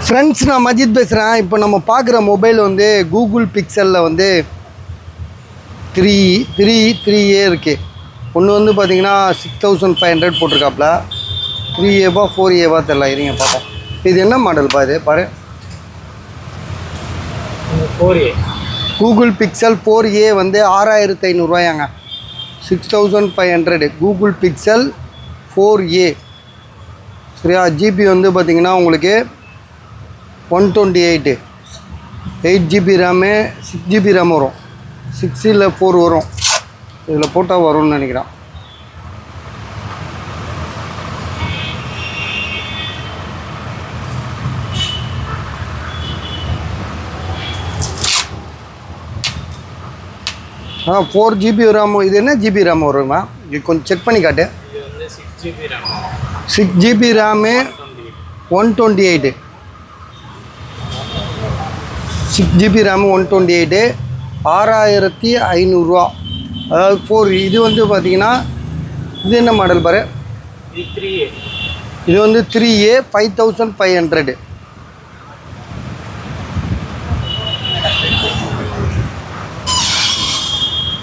Friends, நான் மஜித் பேசுகிறேன். இப்போ நம்ம பார்க்குற மொபைல் வந்து கூகுள் பிக்சலில் வந்து 3A இருக்குது. ஒன்று வந்து பார்த்தீங்கன்னா 6500 போட்டிருக்காப்புல. 3Aவா 4Aவா தெரியல, இருங்க பார்ப்போம். இது என்ன மாடல்ப்பா? இது பாரு, 4A கூகுள் பிக்சல் 4A வந்து 6500 6500 கூகுள் பிக்சல் 4A. சரியா? ஜிபி வந்து பார்த்திங்கன்னா உங்களுக்கு 128, 8GB ரேமு, 6GB ரேம் வரும். 6 இல்லை 4 வரும். இதில் போட்டால் வரும்னு நினைக்கிறேன். ஆ, 4GB ரேம். இது என்ன ஜிபி ரேம் வருமா? இது கொஞ்சம் செக் பண்ணி காட்டு. இது வந்து 6GB RAM, 6GB RAM, 128, 6GB RAM, 128, 6500. அதாவது 4. இது வந்து பார்த்தீங்கன்னா இது என்ன மாடல் பாரு? இது 3A. இது வந்து 3A 5500.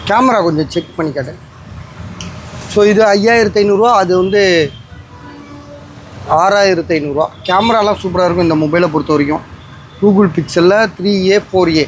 கேமரா கொஞ்சம் செக் பண்ணி காட்டு. ஸோ இது 5500, அது வந்து 6500. கேமராலாம் சூப்பராக இருக்கும் இந்த மொபைலை பொறுத்த வரைக்கும். கூகுள் பிக்சலில் 3A 4A.